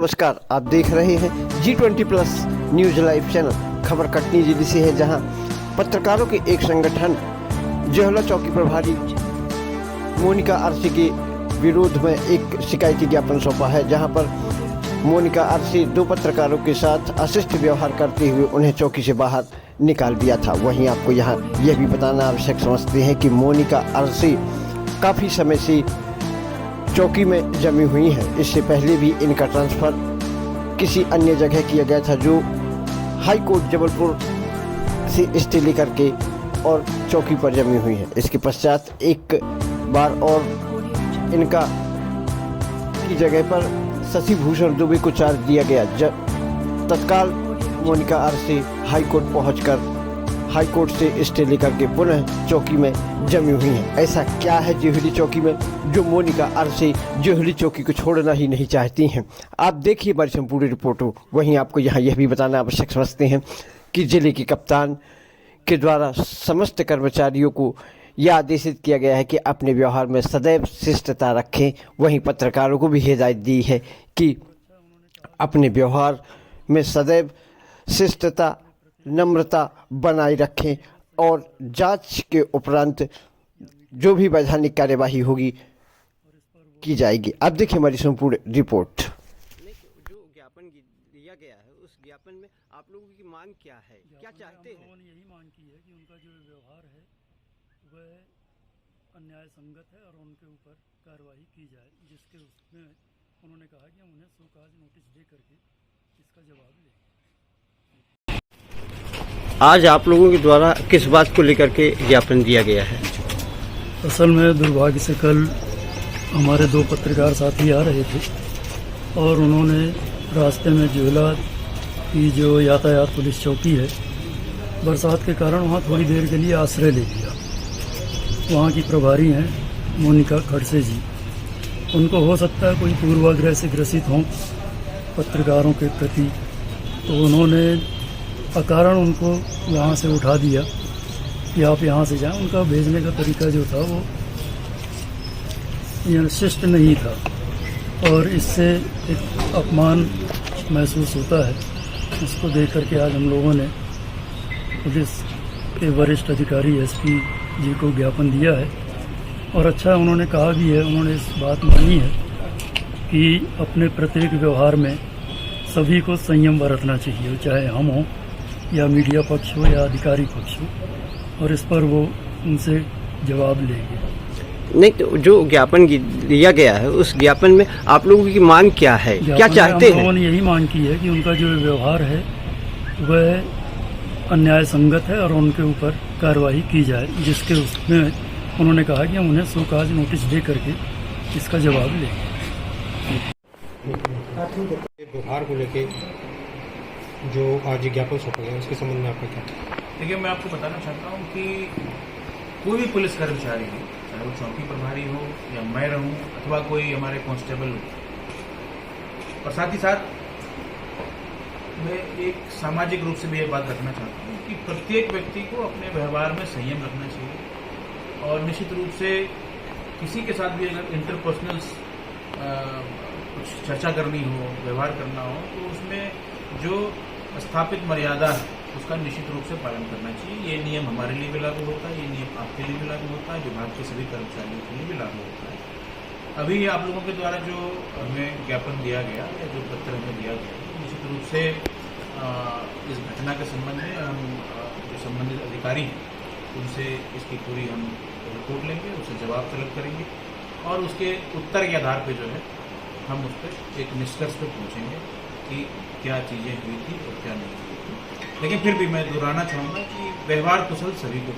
नमस्कार, आप देख रहे हैं G20+ न्यूज लाइव चैनल। खबर कटनी जिले से है, जहां पत्रकारों के एक संगठन जोहला चौकी प्रभारी मोनिका आरसी के विरोध में एक शिकायती ज्ञापन सौंपा है, जहां पर मोनिका आरसी दो पत्रकारों के साथ अशिष्ट व्यवहार करते हुए उन्हें चौकी से बाहर निकाल दिया था। वहीं आपको यहाँ यह भी बताना आवश्यक समझते हैं कि मोनिका आरसी काफ़ी समय से चौकी में जमी हुई है। इससे पहले भी इनका ट्रांसफ़र किसी अन्य जगह किया गया था, जो हाई कोर्ट जबलपुर से स्टे लेकर के और चौकी पर जमी हुई है। इसके पश्चात एक बार और इनका की जगह पर शशि भूषण दुबे को चार्ज दिया गया। तत्काल मोनिका आरसी हाई कोर्ट पहुंचकर हाई कोर्ट से स्टे लेकर के पुनः चौकी में जमी हुई है। ऐसा क्या है जोहली चौकी में जो मोनिका आरसी जोहली चौकी को छोड़ना ही नहीं चाहती हैं? आप देखिए हमारी संपूर्ण रिपोर्ट। वहीं आपको यहाँ यह भी बताना आवश्यक समझते हैं कि जिले के कप्तान के द्वारा समस्त कर्मचारियों को यह आदेशित किया गया है कि अपने व्यवहार में सदैव शिष्टता रखें। वहीं पत्रकारों को भी हिदायत दी है कि अपने व्यवहार में सदैव शिष्टता नम्रता बनाए रखें और जांच के उपरांत जो भी वैधानिक कार्यवाही होगी की जाएगी। अब देखिए हमारी संपूर्ण रिपोर्ट। जो ज्ञापन दिया गया है, उस ज्ञापन में आप लोगों की मांग क्या है, क्या चाहते हैं? उन्होंने यही मांग की है कि उनका जो व्यवहार है वह अन्याय संगत है और उनके ऊपर कार्रवाई की जाए, जिसके उसमें उन्होंने कहा कि हम उन्हें शोकाज नोटिस दे करके इसका जवाब लें। आज आप लोगों के द्वारा किस बात को लेकर के ज्ञापन दिया गया है? असल में दुर्भाग्य से कल हमारे दो पत्रकार साथी आ रहे थे और उन्होंने रास्ते में जोहला की जो यातायात पुलिस चौकी है, बरसात के कारण वहाँ थोड़ी देर के लिए आश्रय ले लिया। वहाँ की प्रभारी हैं मोनिका खड़से जी। उनको हो सकता है कोई पूर्वाग्रह से ग्रसित हों पत्रकारों के प्रति, तो उन्होंने अकारण उनको वहाँ से उठा दिया कि आप यहाँ से जाएं। उनका भेजने का तरीका जो था वो शिष्ट नहीं था और इससे एक अपमान महसूस होता है। इसको देख करके आज हम लोगों ने पुलिस के वरिष्ठ अधिकारी एसपी जी को ज्ञापन दिया है और अच्छा उन्होंने कहा भी है, उन्होंने इस बात मानी है कि अपने प्रत्येक व्यवहार में सभी को संयम बरतना चाहिए, चाहे हम हों या मीडिया पक्ष हो या अधिकारी पक्ष हो, और इस पर वो उनसे जवाब लेंगे। नहीं तो जो ज्ञापन दिया गया है, उस ज्ञापन में आप लोगों की मांग क्या है, क्या चाहते हैं? हम लोगों ने यही मांग की है कि उनका जो व्यवहार है वह अन्याय संगत है और उनके ऊपर कार्रवाई की जाए, जिसके उसमें उन्होंने कहा कि हम उन्हें शोकाज नोटिस दे करके इसका जवाब लेंगे। व्यवहार को लेके जो आज ज्ञापन सौंपा गया, उसके संबंध में आपका क्या? देखिए, मैं आपको बताना चाहता हूँ कि कोई भी पुलिस कर्मचारी हो, चाहे वो चौकी प्रभारी हो या मैं रहूं अथवा कोई हमारे कांस्टेबल हो, और साथ ही साथ मैं एक सामाजिक रूप से भी ये बात रखना चाहता हूँ कि प्रत्येक व्यक्ति को अपने व्यवहार में संयम रखना चाहिए और निश्चित रूप से किसी के साथ भी अगर इंटरपर्सनल कुछ चर्चा करनी हो, व्यवहार करना हो, तो उसमें जो स्थापित मर्यादा है उसका निश्चित रूप से पालन करना चाहिए। ये नियम हमारे लिए भी लागू होता है, ये नियम आपके लिए भी लागू होता है, विभाग के सभी कर्मचारियों के लिए भी लागू होता है। अभी आप लोगों के द्वारा जो हमें ज्ञापन दिया गया या जो पत्र हमें दिया गया, निश्चित रूप से इस घटना के संबंध में हम जो संबंधित अधिकारी हैं उनसे इसकी पूरी हम रिपोर्ट लेंगे, उससे जवाब तलब करेंगे और उसके उत्तर के आधार पर जो है हम उस पर एक निष्कर्ष पर पहुँचेंगे कि क्या चीज़ें हुई थी और क्या नहीं हुई थी। लेकिन फिर भी मैं दोहराना चाहूँगा कि व्यवहार कुशल सभी को